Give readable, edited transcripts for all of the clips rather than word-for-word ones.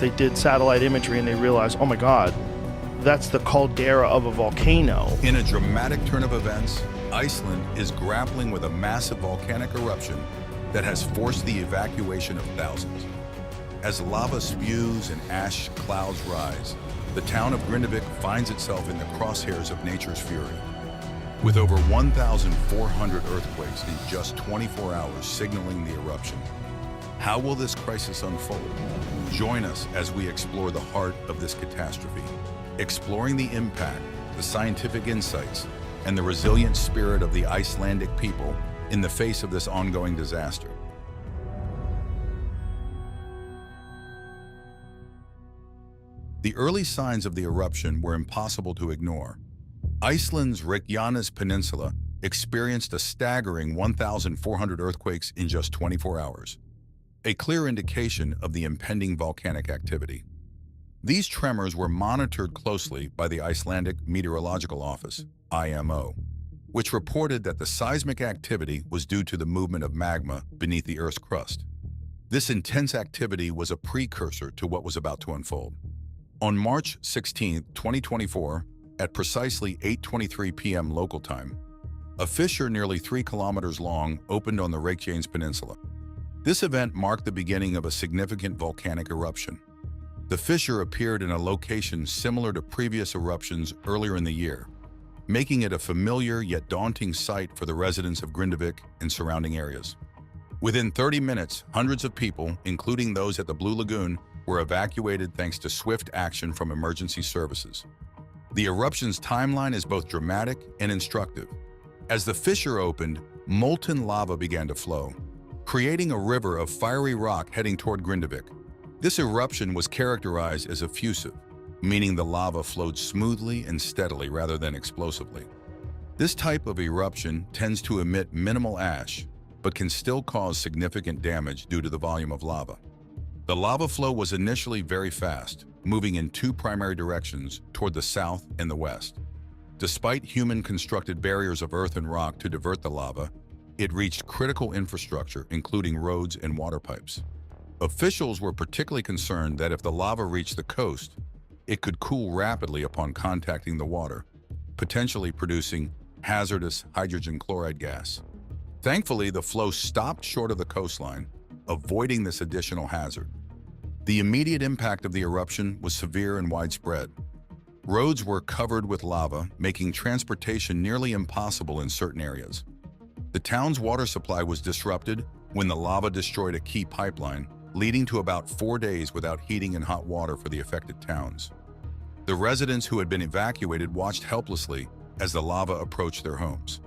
They did satellite imagery and they realized, oh my God, that's the caldera of a volcano. In a dramatic turn of events, Iceland is grappling with a massive volcanic eruption that has forced the evacuation of thousands. As lava spews and ash clouds rise, the town of Grindavík finds itself in the crosshairs of nature's fury. With over 1,400 earthquakes in just 24 hours signaling the eruption, how will this crisis unfold? Join us as we explore the heart of this catastrophe, exploring the impact, the scientific insights, and the resilient spirit of the Icelandic people in the face of this ongoing disaster. The early signs of the eruption were impossible to ignore. Iceland's Reykjanes Peninsula experienced a staggering 1,400 earthquakes in just 24 hours, a clear indication of the impending volcanic activity. These tremors were monitored closely by the Icelandic Meteorological Office, IMO, which reported that the seismic activity was due to the movement of magma beneath the Earth's crust. This intense activity was a precursor to what was about to unfold. On March 16, 2024, at precisely 8:23 p.m. local time, a fissure nearly 3 kilometers long opened on the Reykjanes Peninsula. This event marked the beginning of a significant volcanic eruption. The fissure appeared in a location similar to previous eruptions earlier in the year, making it a familiar yet daunting sight for the residents of Grindavík and surrounding areas. Within 30 minutes, hundreds of people, including those at the Blue Lagoon, were evacuated thanks to swift action from emergency services. The eruption's timeline is both dramatic and instructive. As the fissure opened, molten lava began to flow, creating a river of fiery rock heading toward Grindavík. This eruption was characterized as effusive, meaning the lava flowed smoothly and steadily rather than explosively. This type of eruption tends to emit minimal ash, but can still cause significant damage due to the volume of lava. The lava flow was initially very fast, moving in two primary directions toward the south and the west. Despite human-constructed barriers of earth and rock to divert the lava, it reached critical infrastructure, including roads and water pipes. Officials were particularly concerned that if the lava reached the coast, it could cool rapidly upon contacting the water, potentially producing hazardous hydrogen chloride gas. Thankfully, the flow stopped short of the coastline, avoiding this additional hazard. The immediate impact of the eruption was severe and widespread. Roads were covered with lava, making transportation nearly impossible in certain areas. The town's water supply was disrupted when the lava destroyed a key pipeline, leading to about 4 days without heating and hot water for the affected towns. The residents who had been evacuated watched helplessly as the lava approached their homes,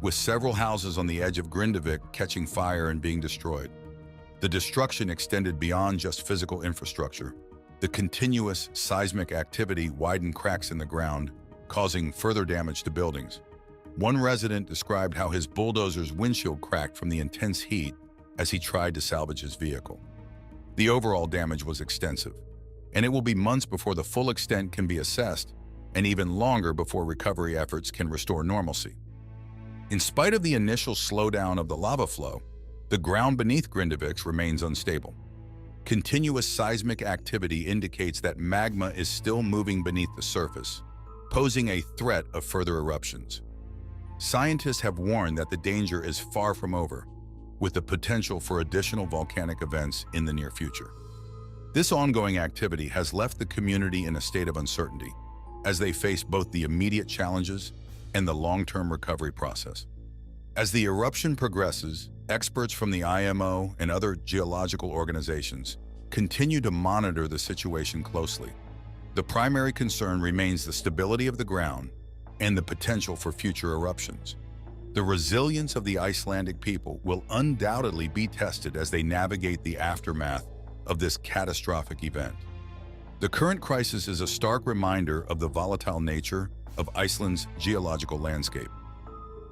with several houses on the edge of Grindavík catching fire and being destroyed. The destruction extended beyond just physical infrastructure. The continuous seismic activity widened cracks in the ground, causing further damage to buildings. One resident described how his bulldozer's windshield cracked from the intense heat as he tried to salvage his vehicle. The overall damage was extensive, and it will be months before the full extent can be assessed, and even longer before recovery efforts can restore normalcy. In spite of the initial slowdown of the lava flow, the ground beneath Grindavík remains unstable. Continuous seismic activity indicates that magma is still moving beneath the surface, posing a threat of further eruptions. Scientists have warned that the danger is far from over, with the potential for additional volcanic events in the near future. This ongoing activity has left the community in a state of uncertainty, as they face both the immediate challenges and the long-term recovery process. As the eruption progresses, experts from the IMO and other geological organizations continue to monitor the situation closely. The primary concern remains the stability of the ground and the potential for future eruptions. The resilience of the Icelandic people will undoubtedly be tested as they navigate the aftermath of this catastrophic event. The current crisis is a stark reminder of the volatile nature of Iceland's geological landscape.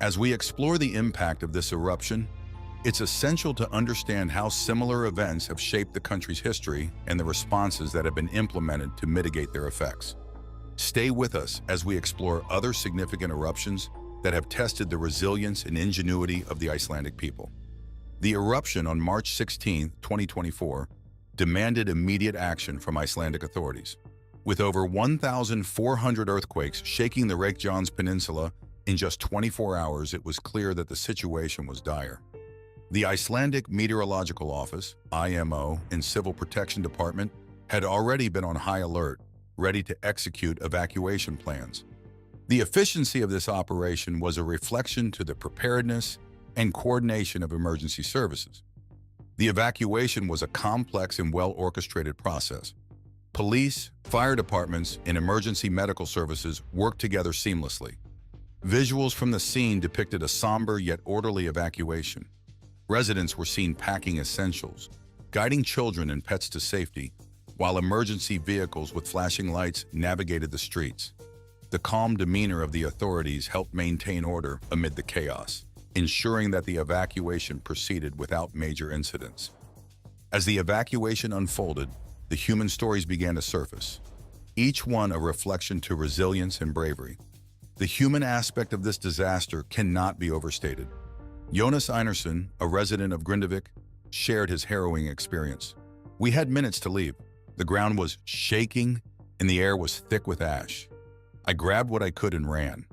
As we explore the impact of this eruption, it's essential to understand how similar events have shaped the country's history and the responses that have been implemented to mitigate their effects. Stay with us as we explore other significant eruptions that have tested the resilience and ingenuity of the Icelandic people. The eruption on March 16, 2024, demanded immediate action from Icelandic authorities. With over 1,400 earthquakes shaking the Reykjanes Peninsula in just 24 hours, it was clear that the situation was dire. The Icelandic Meteorological Office, IMO, and Civil Protection Department had already been on high alert, ready to execute evacuation plans. The efficiency of this operation was a reflection to the preparedness and coordination of emergency services. The evacuation was a complex and well-orchestrated process. Police, fire departments, and emergency medical services worked together seamlessly. Visuals from the scene depicted a somber yet orderly evacuation. Residents were seen packing essentials, guiding children and pets to safety, while emergency vehicles with flashing lights navigated the streets. The calm demeanor of the authorities helped maintain order amid the chaos, ensuring that the evacuation proceeded without major incidents. As the evacuation unfolded, the human stories began to surface, each one a reflection to resilience and bravery. The human aspect of this disaster cannot be overstated. Jonas Einarsson, a resident of Grindavík, shared his harrowing experience. "We had minutes to leave. The ground was shaking and the air was thick with ash. I grabbed what I could and ran."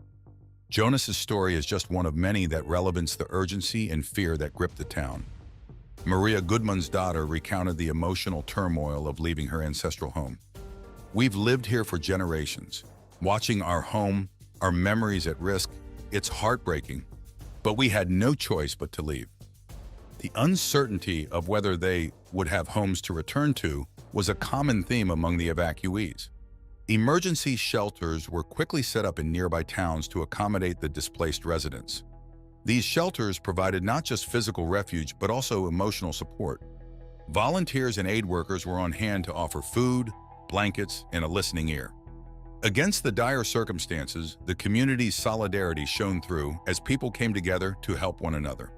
Jonas's story is just one of many that relevance the urgency and fear that gripped the town. Maria Goodman's daughter recounted the emotional turmoil of leaving her ancestral home. "We've lived here for generations, watching our home, our memories at risk. It's heartbreaking, but we had no choice but to leave." The uncertainty of whether they would have homes to return to was a common theme among the evacuees. Emergency shelters were quickly set up in nearby towns to accommodate the displaced residents. These shelters provided not just physical refuge, but also emotional support. Volunteers and aid workers were on hand to offer food, blankets, and a listening ear. Against the dire circumstances, the community's solidarity shone through as people came together to help one another.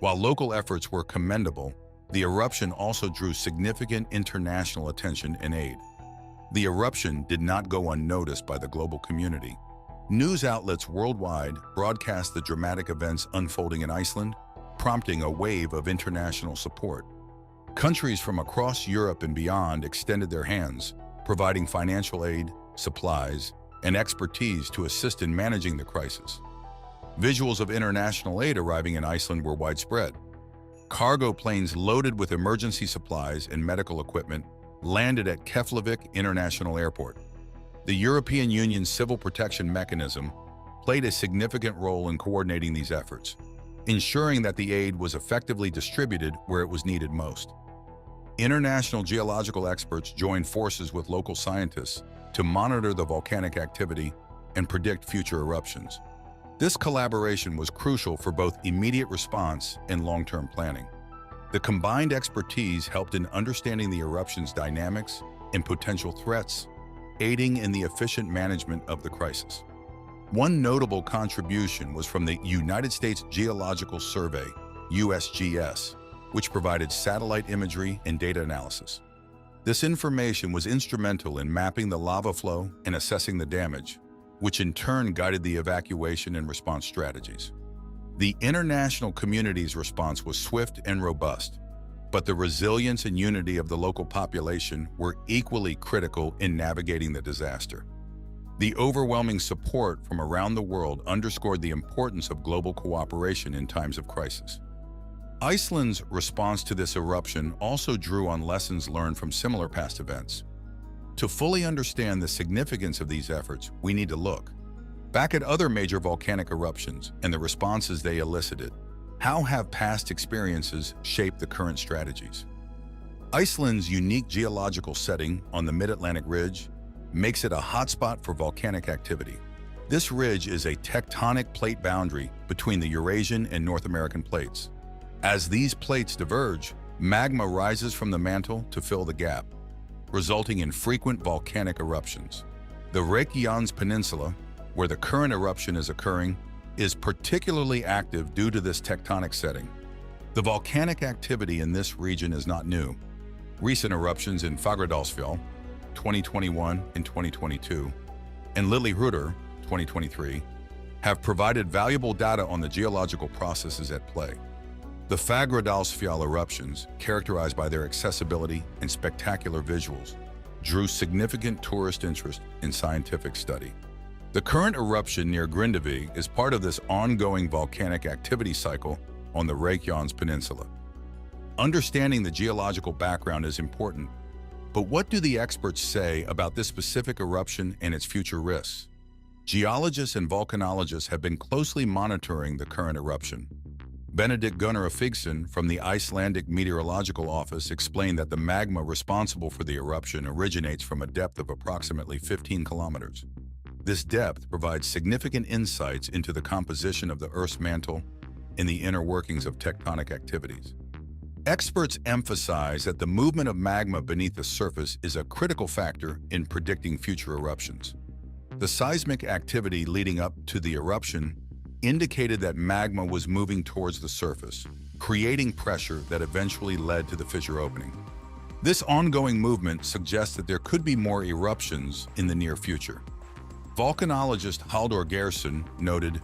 While local efforts were commendable, the eruption also drew significant international attention and aid. The eruption did not go unnoticed by the global community. News outlets worldwide broadcast the dramatic events unfolding in Iceland, prompting a wave of international support. Countries from across Europe and beyond extended their hands, providing financial aid, supplies, and expertise to assist in managing the crisis. Visuals of international aid arriving in Iceland were widespread. Cargo planes loaded with emergency supplies and medical equipment landed at Keflavik International Airport. The European Union's Civil Protection Mechanism played a significant role in coordinating these efforts, ensuring that the aid was effectively distributed where it was needed most. International geological experts joined forces with local scientists to monitor the volcanic activity and predict future eruptions. This collaboration was crucial for both immediate response and long-term planning. The combined expertise helped in understanding the eruption's dynamics and potential threats, aiding in the efficient management of the crisis. One notable contribution was from the United States Geological Survey, USGS, which provided satellite imagery and data analysis. This information was instrumental in mapping the lava flow and assessing the damage, which in turn guided the evacuation and response strategies. The international community's response was swift and robust, but the resilience and unity of the local population were equally critical in navigating the disaster. The overwhelming support from around the world underscored the importance of global cooperation in times of crisis. Iceland's response to this eruption also drew on lessons learned from similar past events. To fully understand the significance of these efforts, we need to look back at other major volcanic eruptions and the responses they elicited. How have past experiences shaped the current strategies? Iceland's unique geological setting on the Mid-Atlantic Ridge makes it a hotspot for volcanic activity. This ridge is a tectonic plate boundary between the Eurasian and North American plates. As these plates diverge, magma rises from the mantle to fill the gap, resulting in frequent volcanic eruptions. The Reykjanes Peninsula, where the current eruption is occurring, is particularly active due to this tectonic setting. The volcanic activity in this region is not new. Recent eruptions in Fagradalsfjall, 2021 and 2022, and Lillehrútur, 2023, have provided valuable data on the geological processes at play. The Fagradalsfjall eruptions, characterized by their accessibility and spectacular visuals, drew significant tourist interest in scientific study. The current eruption near Grindavík is part of this ongoing volcanic activity cycle on the Reykjanes Peninsula. Understanding the geological background is important, but what do the experts say about this specific eruption and its future risks? Geologists and volcanologists have been closely monitoring the current eruption. Benedict Gunnar Figson from the Icelandic Meteorological Office explained that the magma responsible for the eruption originates from a depth of approximately 15 kilometers. This depth provides significant insights into the composition of the Earth's mantle and the inner workings of tectonic activities. Experts emphasize that the movement of magma beneath the surface is a critical factor in predicting future eruptions. The seismic activity leading up to the eruption indicated that magma was moving towards the surface, creating pressure that eventually led to the fissure opening. This ongoing movement suggests that there could be more eruptions in the near future. Volcanologist Halldór Geirsson noted,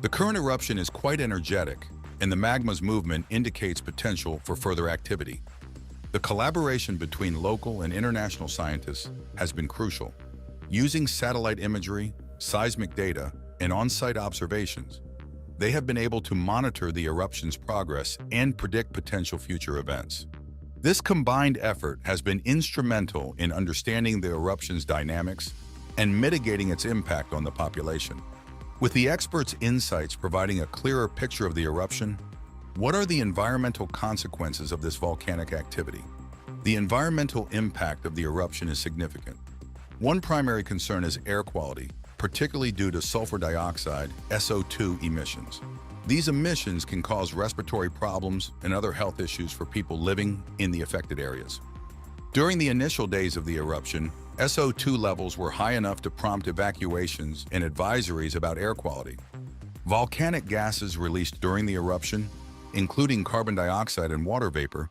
"The current eruption is quite energetic, and the magma's movement indicates potential for further activity." The collaboration between local and international scientists has been crucial. Using satellite imagery, seismic data, and on-site observations, they have been able to monitor the eruption's progress and predict potential future events. This combined effort has been instrumental in understanding the eruption's dynamics and mitigating its impact on the population. With the experts' insights providing a clearer picture of the eruption, what are the environmental consequences of this volcanic activity? The environmental impact of the eruption is significant. One primary concern is air quality, particularly due to sulfur dioxide, SO2 emissions. These emissions can cause respiratory problems and other health issues for people living in the affected areas. During the initial days of the eruption, SO2 levels were high enough to prompt evacuations and advisories about air quality. Volcanic gases released during the eruption, including carbon dioxide and water vapor,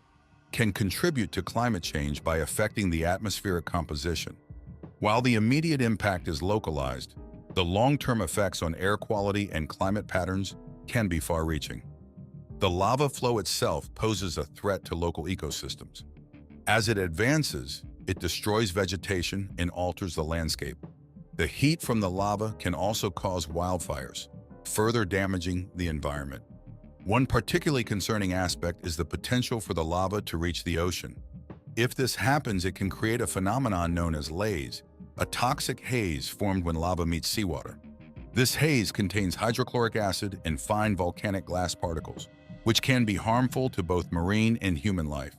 can contribute to climate change by affecting the atmospheric composition. While the immediate impact is localized, the long-term effects on air quality and climate patterns can be far-reaching. The lava flow itself poses a threat to local ecosystems. As it advances, it destroys vegetation and alters the landscape. The heat from the lava can also cause wildfires, further damaging the environment. One particularly concerning aspect is the potential for the lava to reach the ocean. If this happens, it can create a phenomenon known as laze, a toxic haze formed when lava meets seawater. This haze contains hydrochloric acid and fine volcanic glass particles, which can be harmful to both marine and human life.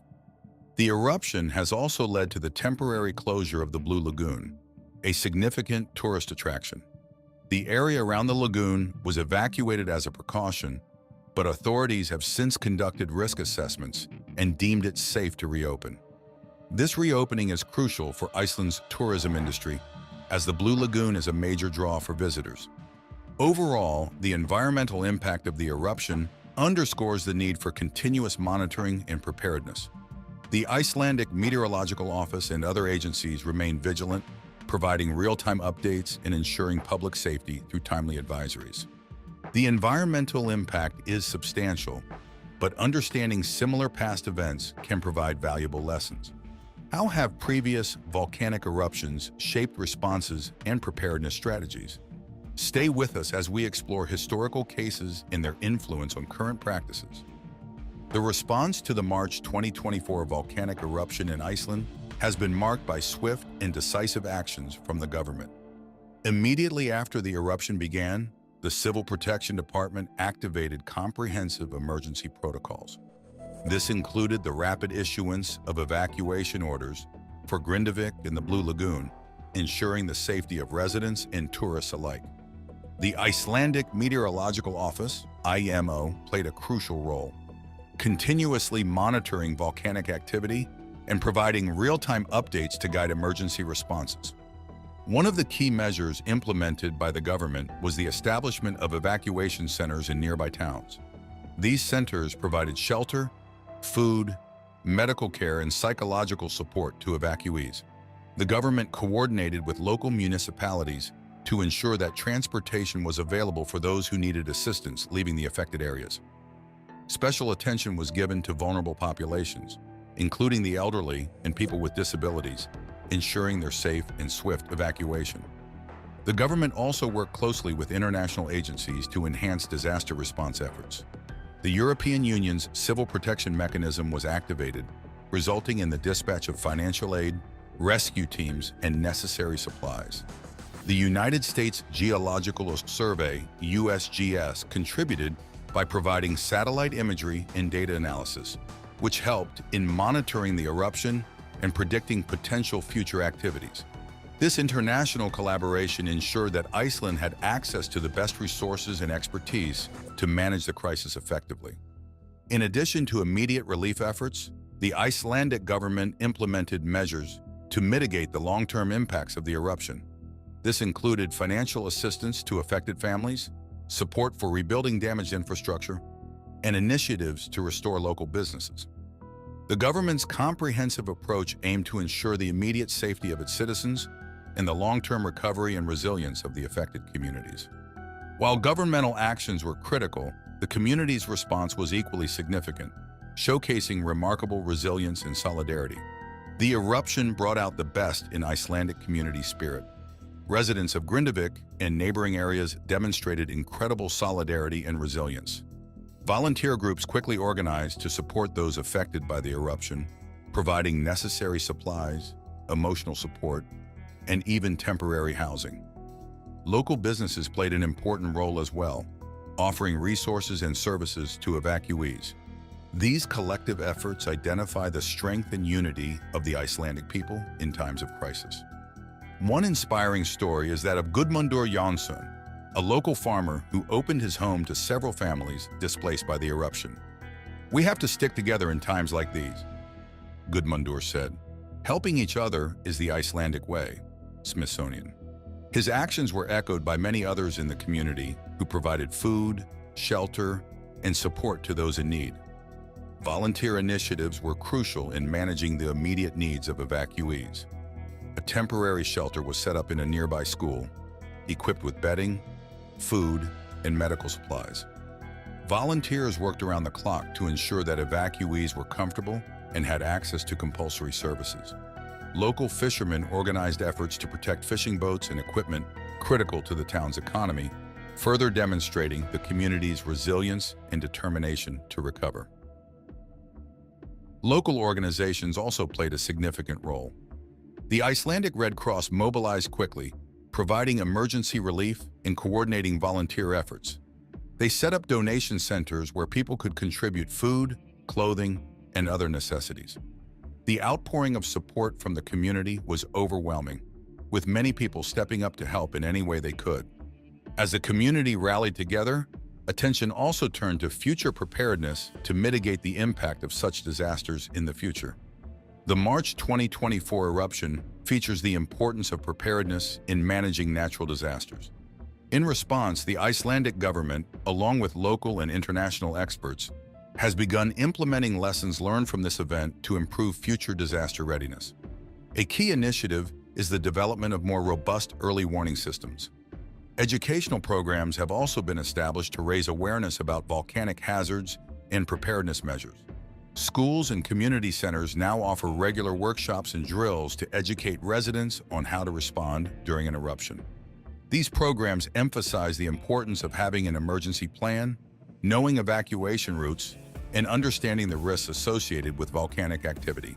The eruption has also led to the temporary closure of the Blue Lagoon, a significant tourist attraction. The area around the lagoon was evacuated as a precaution, but authorities have since conducted risk assessments and deemed it safe to reopen. This reopening is crucial for Iceland's tourism industry, as the Blue Lagoon is a major draw for visitors. Overall, the environmental impact of the eruption underscores the need for continuous monitoring and preparedness. The Icelandic Meteorological Office and other agencies remain vigilant, providing real-time updates and ensuring public safety through timely advisories. The environmental impact is substantial, but understanding similar past events can provide valuable lessons. How have previous volcanic eruptions shaped responses and preparedness strategies? Stay with us as we explore historical cases and their influence on current practices. The response to the March 2024 volcanic eruption in Iceland has been marked by swift and decisive actions from the government. Immediately after the eruption began, the Civil Protection Department activated comprehensive emergency protocols. This included the rapid issuance of evacuation orders for Grindavík and the Blue Lagoon, ensuring the safety of residents and tourists alike. The Icelandic Meteorological Office, IMO, played a crucial role, continuously monitoring volcanic activity and providing real-time updates to guide emergency responses. One of the key measures implemented by the government was the establishment of evacuation centers in nearby towns. These centers provided shelter, food, medical care, and psychological support to evacuees. The government coordinated with local municipalities to ensure that transportation was available for those who needed assistance leaving the affected areas. Special attention was given to vulnerable populations, including the elderly and people with disabilities, ensuring their safe and swift evacuation. The government also worked closely with international agencies to enhance disaster response efforts. The European Union's Civil Protection Mechanism was activated, resulting in the dispatch of financial aid, rescue teams, and necessary supplies. The United States Geological Survey, USGS, contributed by providing satellite imagery and data analysis, which helped in monitoring the eruption and predicting potential future activities. This international collaboration ensured that Iceland had access to the best resources and expertise to manage the crisis effectively. In addition to immediate relief efforts, the Icelandic government implemented measures to mitigate the long-term impacts of the eruption. This included financial assistance to affected families, support for rebuilding damaged infrastructure, and initiatives to restore local businesses. The government's comprehensive approach aimed to ensure the immediate safety of its citizens and the long-term recovery and resilience of the affected communities. While governmental actions were critical, the community's response was equally significant, showcasing remarkable resilience and solidarity. The eruption brought out the best in Icelandic community spirit. Residents of Grindavík and neighboring areas demonstrated incredible solidarity and resilience. Volunteer groups quickly organized to support those affected by the eruption, providing necessary supplies, emotional support, and even temporary housing. Local businesses played an important role as well, offering resources and services to evacuees. These collective efforts identify the strength and unity of the Icelandic people in times of crisis. One inspiring story is that of Gudmundur Jónsson, a local farmer who opened his home to several families displaced by the eruption. "We have to stick together in times like these," Gudmundur said. "Helping each other is the Icelandic way." Smithsonian. His actions were echoed by many others in the community who provided food, shelter, and support to those in need. Volunteer initiatives were crucial in managing the immediate needs of evacuees. A temporary shelter was set up in a nearby school, equipped with bedding, food, and medical supplies. Volunteers worked around the clock to ensure that evacuees were comfortable and had access to compulsory services. Local fishermen organized efforts to protect fishing boats and equipment critical to the town's economy, further demonstrating the community's resilience and determination to recover. Local organizations also played a significant role. The Icelandic Red Cross mobilized quickly, providing emergency relief and coordinating volunteer efforts. They set up donation centers where people could contribute food, clothing, and other necessities. The outpouring of support from the community was overwhelming, with many people stepping up to help in any way they could. As the community rallied together, attention also turned to future preparedness to mitigate the impact of such disasters in the future. The March 2024 eruption features the importance of preparedness in managing natural disasters. In response, the Icelandic government, along with local and international experts, has begun implementing lessons learned from this event to improve future disaster readiness. A key initiative is the development of more robust early warning systems. Educational programs have also been established to raise awareness about volcanic hazards and preparedness measures. Schools and community centers now offer regular workshops and drills to educate residents on how to respond during an eruption. These programs emphasize the importance of having an emergency plan, knowing evacuation routes, and understanding the risks associated with volcanic activity.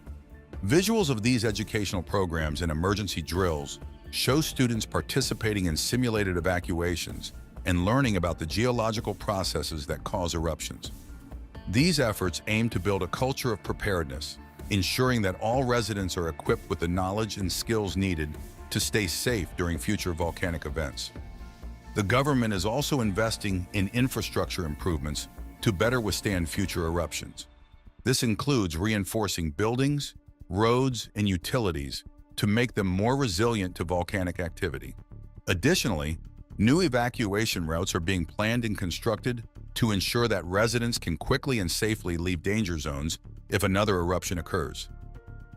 Visuals of these educational programs and emergency drills show students participating in simulated evacuations and learning about the geological processes that cause eruptions. These efforts aim to build a culture of preparedness, ensuring that all residents are equipped with the knowledge and skills needed to stay safe during future volcanic events. The government is also investing in infrastructure improvements to better withstand future eruptions. This includes reinforcing buildings, roads, and utilities to make them more resilient to volcanic activity. Additionally, new evacuation routes are being planned and constructed to ensure that residents can quickly and safely leave danger zones if another eruption occurs.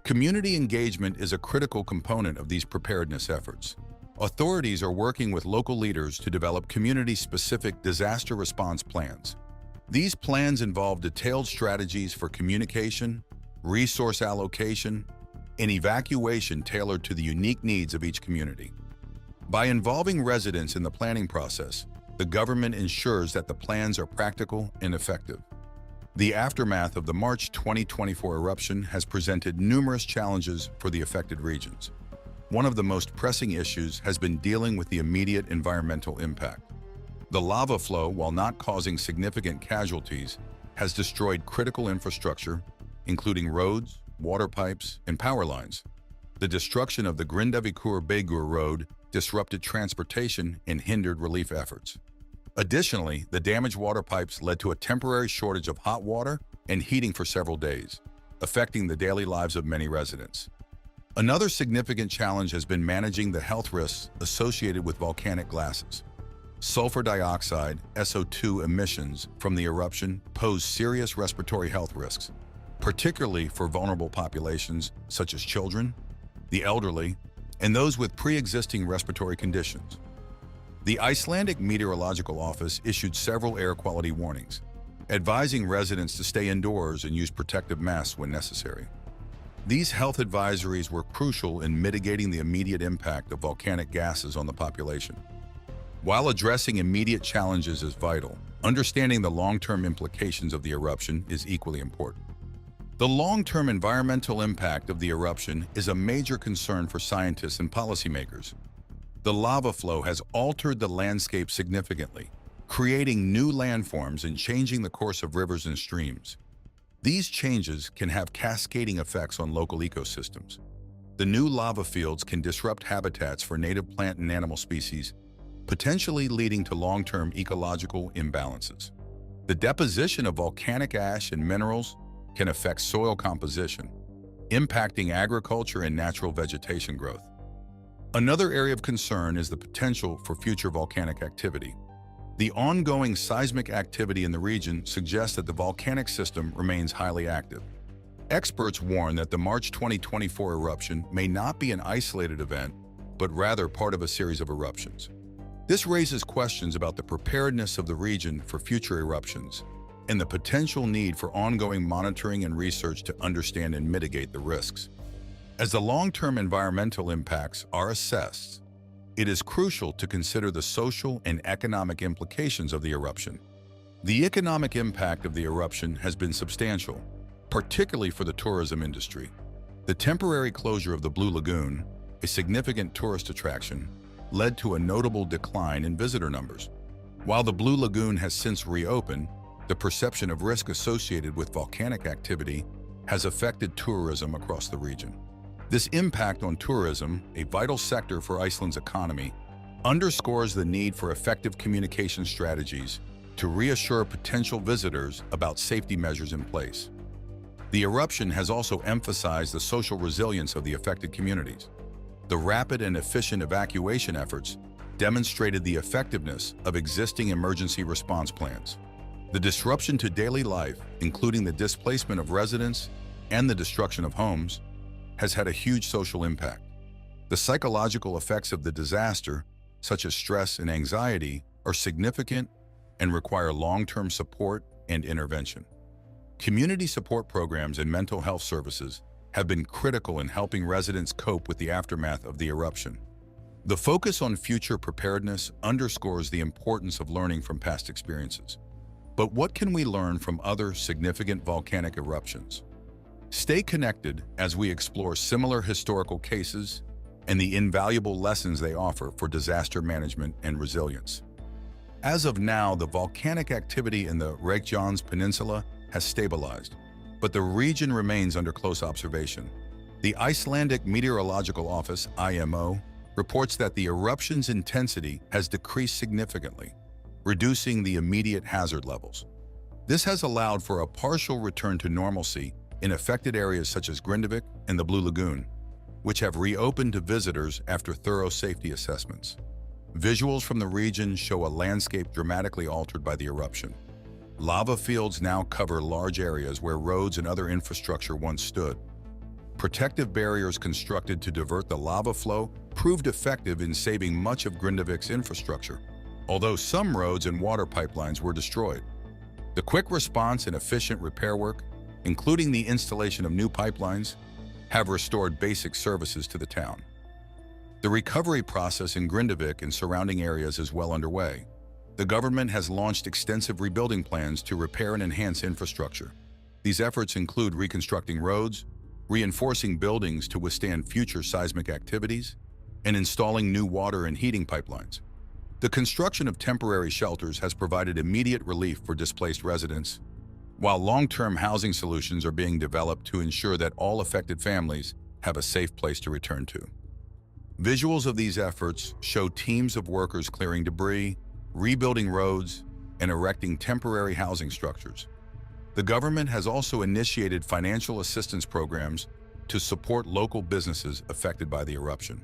Community engagement is a critical component of these preparedness efforts. Authorities are working with local leaders to develop community-specific disaster response plans. These plans involve detailed strategies for communication, resource allocation, and evacuation tailored to the unique needs of each community. By involving residents in the planning process, the government ensures that the plans are practical and effective. The aftermath of the March 2024 eruption has presented numerous challenges for the affected regions. One of the most pressing issues has been dealing with the immediate environmental impact. The lava flow, while not causing significant casualties, has destroyed critical infrastructure, including roads, water pipes, and power lines. The destruction of the Grindavík road disrupted transportation and hindered relief efforts. Additionally, the damaged water pipes led to a temporary shortage of hot water and heating for several days, affecting the daily lives of many residents. Another significant challenge has been managing the health risks associated with volcanic gases. Sulfur dioxide, SO2 emissions from the eruption pose serious respiratory health risks, particularly for vulnerable populations such as children, the elderly, and those with pre-existing respiratory conditions. The Icelandic Meteorological Office issued several air quality warnings, advising residents to stay indoors and use protective masks when necessary. These health advisories were crucial in mitigating the immediate impact of volcanic gases on the population. While addressing immediate challenges is vital, understanding the long-term implications of the eruption is equally important. The long-term environmental impact of the eruption is a major concern for scientists and policymakers. The lava flow has altered the landscape significantly, creating new landforms and changing the course of rivers and streams. These changes can have cascading effects on local ecosystems. The new lava fields can disrupt habitats for native plant and animal species, potentially leading to long-term ecological imbalances. The deposition of volcanic ash and minerals can affect soil composition, impacting agriculture and natural vegetation growth. Another area of concern is the potential for future volcanic activity. The ongoing seismic activity in the region suggests that the volcanic system remains highly active. Experts warn that the March 2024 eruption may not be an isolated event, but rather part of a series of eruptions. This raises questions about the preparedness of the region for future eruptions and the potential need for ongoing monitoring and research to understand and mitigate the risks. As the long-term environmental impacts are assessed, it is crucial to consider the social and economic implications of the eruption. The economic impact of the eruption has been substantial, particularly for the tourism industry. The temporary closure of the Blue Lagoon, a significant tourist attraction, led to a notable decline in visitor numbers. While the Blue Lagoon has since reopened, the perception of risk associated with volcanic activity has affected tourism across the region. This impact on tourism, a vital sector for Iceland's economy, underscores the need for effective communication strategies to reassure potential visitors about safety measures in place. The eruption has also emphasized the social resilience of the affected communities. The rapid and efficient evacuation efforts demonstrated the effectiveness of existing emergency response plans. The disruption to daily life, including the displacement of residents and the destruction of homes, has had a huge social impact. The psychological effects of the disaster, such as stress and anxiety, are significant and require long-term support and intervention. Community support programs and mental health services have been critical in helping residents cope with the aftermath of the eruption. The focus on future preparedness underscores the importance of learning from past experiences. But what can we learn from other significant volcanic eruptions? Stay connected as we explore similar historical cases and the invaluable lessons they offer for disaster management and resilience. As of now, the volcanic activity in the Reykjanes Peninsula has stabilized, but the region remains under close observation. The Icelandic Meteorological Office, IMO, reports that the eruption's intensity has decreased significantly, reducing the immediate hazard levels. This has allowed for a partial return to normalcy in affected areas such as Grindavík and the Blue Lagoon, which have reopened to visitors after thorough safety assessments. Visuals from the region show a landscape dramatically altered by the eruption. Lava fields now cover large areas where roads and other infrastructure once stood. Protective barriers constructed to divert the lava flow proved effective in saving much of Grindavík's infrastructure, although some roads and water pipelines were destroyed. The quick response and efficient repair work, including the installation of new pipelines, have restored basic services to the town. The recovery process in Grindavík and surrounding areas is well underway. The government has launched extensive rebuilding plans to repair and enhance infrastructure. These efforts include reconstructing roads, reinforcing buildings to withstand future seismic activities, and installing new water and heating pipelines. The construction of temporary shelters has provided immediate relief for displaced residents, while long-term housing solutions are being developed to ensure that all affected families have a safe place to return to. Visuals of these efforts show teams of workers clearing debris, rebuilding roads, and erecting temporary housing structures. The government has also initiated financial assistance programs to support local businesses affected by the eruption.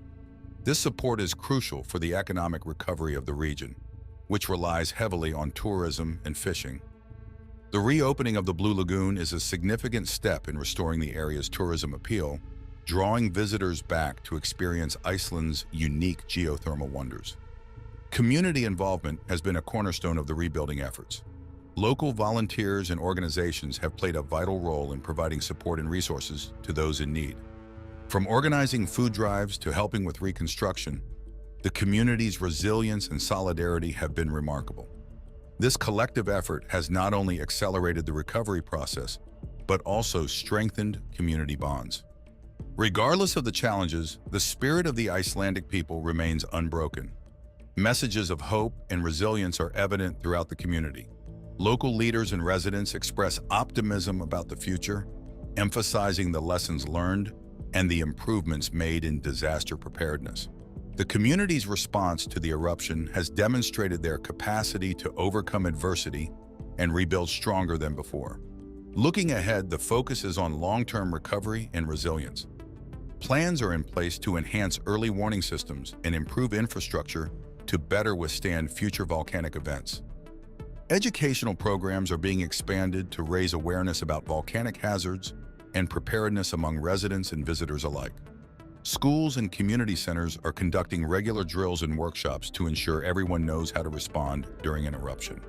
This support is crucial for the economic recovery of the region, which relies heavily on tourism and fishing. The reopening of the Blue Lagoon is a significant step in restoring the area's tourism appeal, drawing visitors back to experience Iceland's unique geothermal wonders. Community involvement has been a cornerstone of the rebuilding efforts. Local volunteers and organizations have played a vital role in providing support and resources to those in need. From organizing food drives to helping with reconstruction, the community's resilience and solidarity have been remarkable. This collective effort has not only accelerated the recovery process, but also strengthened community bonds. Regardless of the challenges, the spirit of the Icelandic people remains unbroken. Messages of hope and resilience are evident throughout the community. Local leaders and residents express optimism about the future, emphasizing the lessons learned and the improvements made in disaster preparedness. The community's response to the eruption has demonstrated their capacity to overcome adversity and rebuild stronger than before. Looking ahead, the focus is on long-term recovery and resilience. Plans are in place to enhance early warning systems and improve infrastructure to better withstand future volcanic events. Educational programs are being expanded to raise awareness about volcanic hazards and preparedness among residents and visitors alike. Schools and community centers are conducting regular drills and workshops to ensure everyone knows how to respond during an eruption.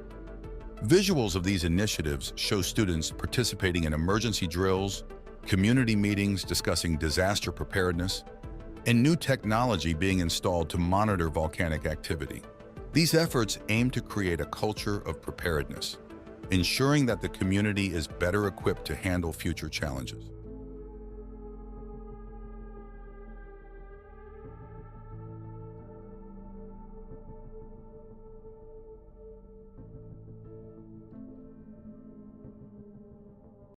Visuals of these initiatives show students participating in emergency drills, community meetings discussing disaster preparedness, and new technology being installed to monitor volcanic activity. These efforts aim to create a culture of preparedness, ensuring that the community is better equipped to handle future challenges.